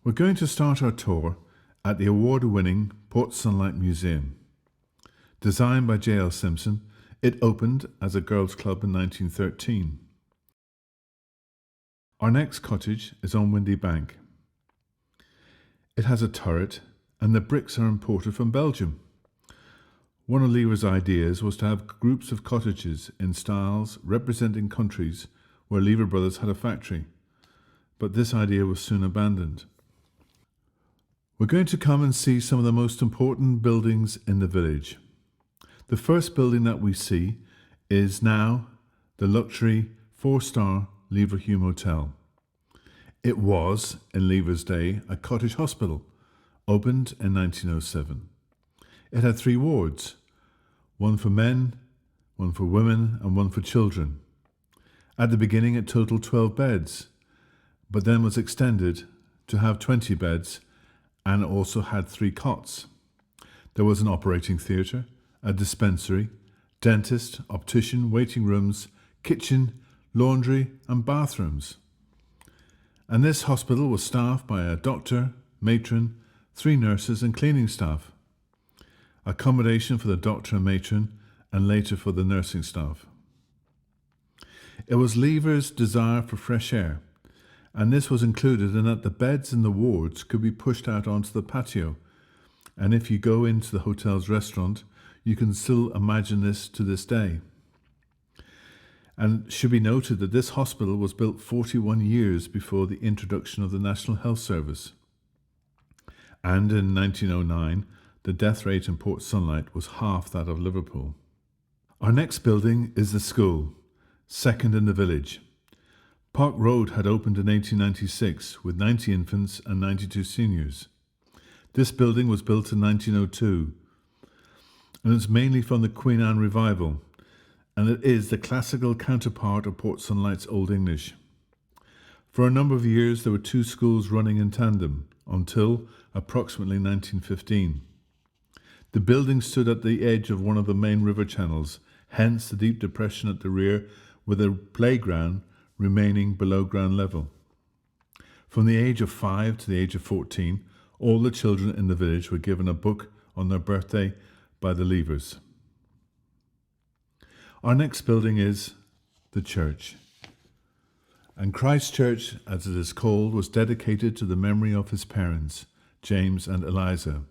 We're going to start our tour at the award-winning Port Sunlight Museum. Designed by J.L. Simpson, it opened as a girls' club in 1913. Our next cottage is on Windy Bank. It has a turret and the bricks are imported from Belgium. One of Lever's ideas was to have groups of cottages in styles representing countries where Lever Brothers had a factory, but this idea was soon abandoned. We're going to come and see some of the most important buildings in the village. The first building that we see is now the luxury 4-star Leverhulme Hotel. It was, in Lever's day, a cottage hospital, opened in 1907. It had 3 wards, one for men, one for women, and one for children. At the beginning it totaled 12 beds, but then was extended to have 20 beds, and it also had 3 cots. There was an operating theatre, a dispensary, dentist, optician, waiting rooms, kitchen, laundry and bathrooms. And this hospital was staffed by a doctor, matron, 3 nurses and cleaning staff. Accommodation for the doctor and matron, and later for the nursing staff. It was Lever's desire for fresh air, and this was included in that the beds in the wards could be pushed out onto the patio. And if you go into the hotel's restaurant, you can still imagine this to this day. And it should be noted that this hospital was built 41 years before the introduction of the National Health Service. And in 1909, the death rate in Port Sunlight was half that of Liverpool. Our next building is the school, second in the village. Park Road had opened in 1896 with 90 infants and 92 seniors. This building was built in 1902 and it's mainly from the Queen Anne Revival, and it is the classical counterpart of Port Sunlight's Old English. For a number of years there were 2 schools running in tandem until approximately 1915. The building stood at the edge of one of the main river channels, hence the deep depression at the rear with a playground remaining below ground level. From the age of 5 to the age of 14, all the children in the village were given a book on their birthday by the Levers. Our next building is the church. And Christ Church, as it is called, was dedicated to the memory of his parents, James and Eliza.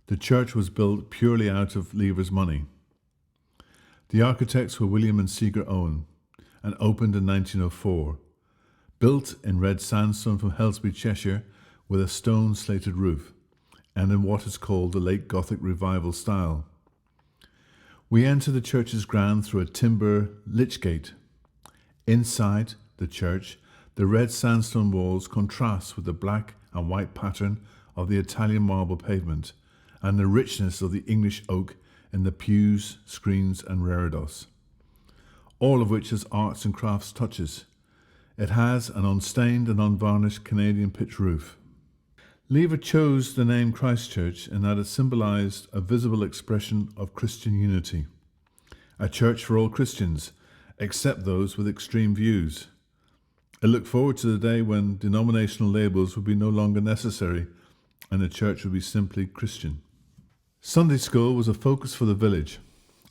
The church was built purely out of Lever's money. The architects were William and Seager Owen, and opened in 1904, built in red sandstone from Helsby, Cheshire, with a stone slated roof, and in what is called the late Gothic Revival style. We enter the church's ground through a timber lich gate. Inside the church, the red sandstone walls contrast with the black and white pattern of the Italian marble pavement, and the richness of the English oak in the pews, screens and reredos, all of which has arts and crafts touches. It has an unstained and unvarnished Canadian pitch roof. Lever chose the name Christ Church in that it symbolised a visible expression of Christian unity, a church for all Christians, except those with extreme views. It looked forward to the day when denominational labels would be no longer necessary and the church would be simply Christian. Sunday school was a focus for the village,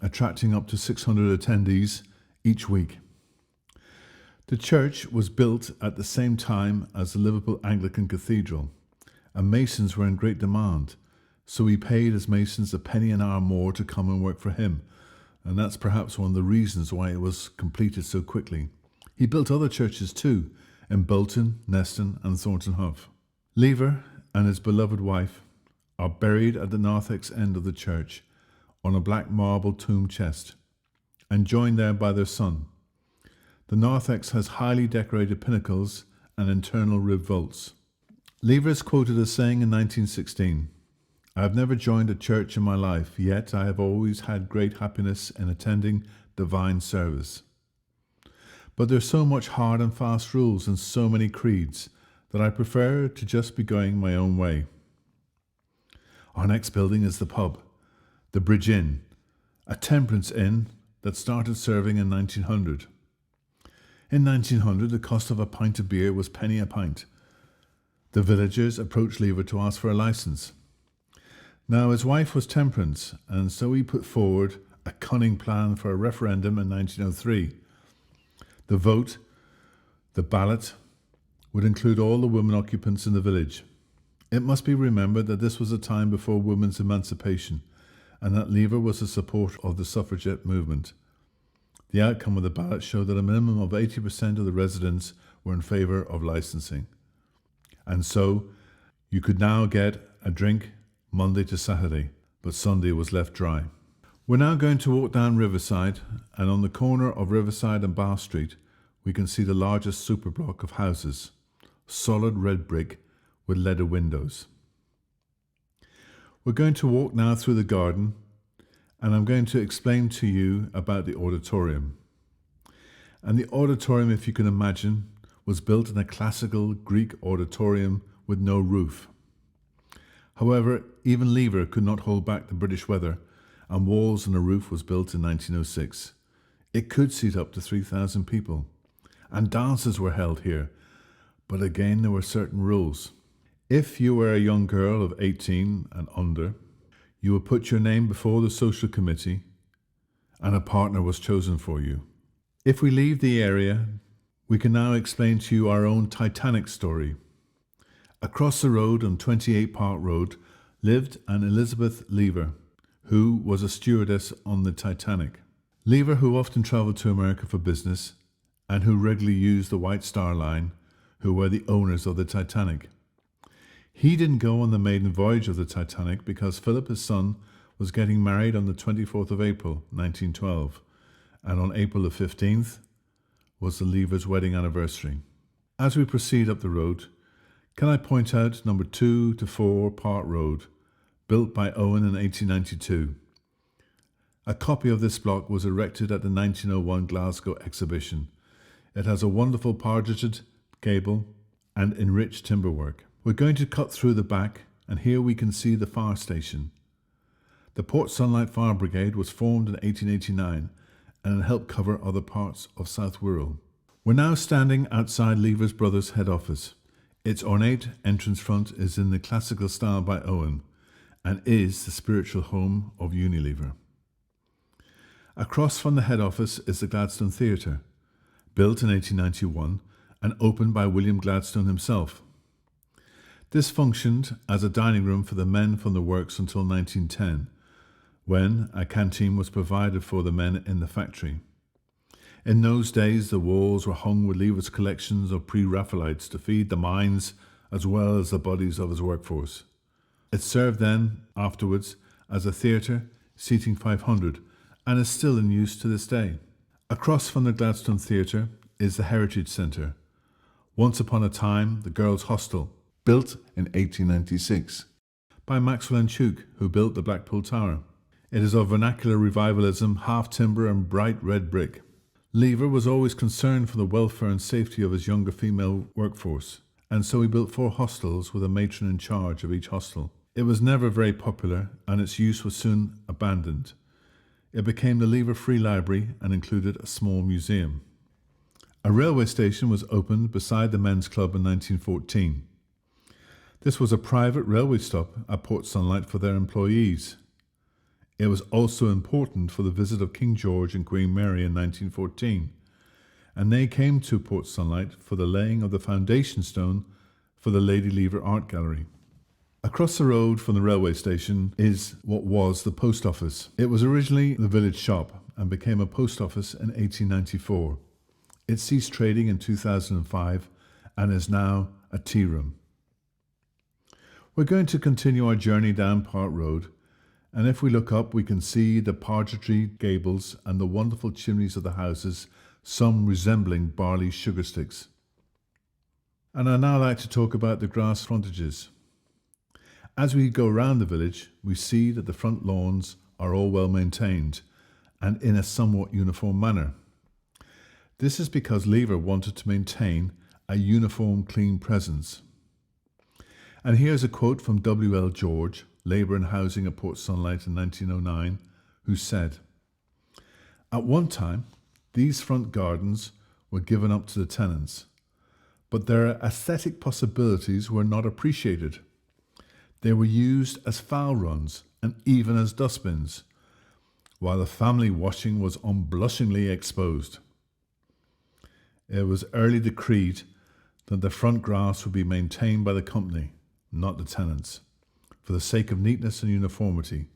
attracting up to 600 attendees each week. The church was built at the same time as the Liverpool Anglican Cathedral, and masons were in great demand, so he paid his masons a penny an hour more to come and work for him, and that's perhaps one of the reasons why it was completed so quickly. He built other churches too, in Bolton, Neston and Thornton Hough. Lever and his beloved wife are buried at the narthex end of the church on a black marble tomb chest, and joined there by their son. The narthex has highly decorated pinnacles and internal ribbed vaults. Lever is quoted as saying in 1916, "I have never joined a church in my life, yet I have always had great happiness in attending divine service. But there's so much hard and fast rules and so many creeds that I prefer to just be going my own way." Our next building is the pub, the Bridge Inn, a temperance inn that started serving in 1900. In 1900, the cost of a pint of beer was penny a pint. The villagers approached Lever to ask for a license. Now his wife was Temperance, and so he put forward a cunning plan for a referendum in 1903. The vote, the ballot, would include all the women occupants in the village. It must be remembered that this was a time before women's emancipation, and that Lever was a supporter of the suffragette movement. The outcome of the ballot showed that a minimum of 80% of the residents were in favour of licensing. And so, you could now get a drink Monday to Saturday, but Sunday was left dry. We're now going to walk down Riverside, and on the corner of Riverside and Bath Street, we can see the largest superblock of houses, solid red brick with leather windows. We're going to walk now through the garden, and I'm going to explain to you about the auditorium. And the auditorium, if you can imagine, was built in a classical Greek auditorium with no roof. However, even Lever could not hold back the British weather, and walls and a roof was built in 1906. It could seat up to 3,000 people, and dances were held here, but again there were certain rules. If you were a young girl of 18 and under, you would put your name before the social committee, and a partner was chosen for you. If we leave the area, we can now explain to you our own Titanic story. Across the road on 28 Park Road lived an Elizabeth Lever, who was a stewardess on the Titanic. Lever, who often travelled to America for business and who regularly used the White Star Line, who were the owners of the Titanic. He didn't go on the maiden voyage of the Titanic because Philip, his son, was getting married on the 24th of April, 1912, and on April the 15th was the Lever's wedding anniversary. As we proceed up the road, can I point out number 2 to 4 Park Road, built by Owen in 1892. A copy of this block was erected at the 1901 Glasgow exhibition. It has a wonderful pargeted gable and enriched timberwork. We're going to cut through the back, and here we can see the fire station. The Port Sunlight Fire Brigade was formed in 1889 and it helped cover other parts of South Wirral. We're now standing outside Lever's Brothers head office. Its ornate entrance front is in the classical style by Owen and is the spiritual home of Unilever. Across from the head office is the Gladstone Theatre, built in 1891 and opened by William Gladstone himself. This functioned as a dining room for the men from the works until 1910, when a canteen was provided for the men in the factory. In those days, the walls were hung with Lever's collections of pre-Raphaelites to feed the minds as well as the bodies of his workforce. It served then, afterwards, as a theatre, seating 500, and is still in use to this day. Across from the Gladstone Theatre is the Heritage Centre, once upon a time the Girls' Hostel, built in 1896 by Maxwell and Chooke, who built the Blackpool Tower. It is of vernacular revivalism, half timber and bright red brick. Lever was always concerned for the welfare and safety of his younger female workforce, and so he built 4 hostels with a matron in charge of each hostel. It was never very popular, and its use was soon abandoned. It became the Lever Free Library and included a small museum. A railway station was opened beside the Men's Club in 1914. This was a private railway stop at Port Sunlight for their employees. It was also important for the visit of King George and Queen Mary in 1914, and they came to Port Sunlight for the laying of the foundation stone for the Lady Lever Art Gallery. Across the road from the railway station is what was the post office. It was originally the village shop and became a post office in 1894. It ceased trading in 2005 and is now a tea room. We're going to continue our journey down Park Road, and if we look up we can see the pargetry gables and the wonderful chimneys of the houses, some resembling barley sugar sticks. And I'd now like to talk about the grass frontages. As we go round the village, we see that the front lawns are all well maintained and in a somewhat uniform manner. This is because Lever wanted to maintain a uniform, clean presence. And here's a quote from W.L. George, Labour and Housing at Port Sunlight in 1909, who said, "At one time, these front gardens were given up to the tenants, but their aesthetic possibilities were not appreciated. They were used as fowl runs and even as dustbins, while the family washing was unblushingly exposed. It was early decreed that the front grass would be maintained by the company, not the tenants, for the sake of neatness and uniformity.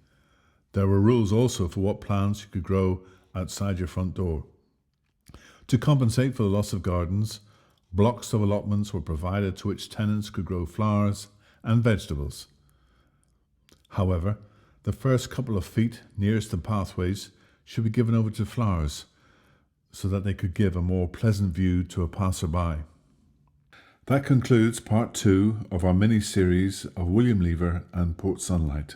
There were rules also for what plants you could grow outside your front door. To compensate for the loss of gardens, blocks of allotments were provided to which tenants could grow flowers and vegetables. However, the first couple of feet nearest the pathways should be given over to flowers so that they could give a more pleasant view to a passerby. That concludes part 2 of our mini-series of William Lever and Port Sunlight.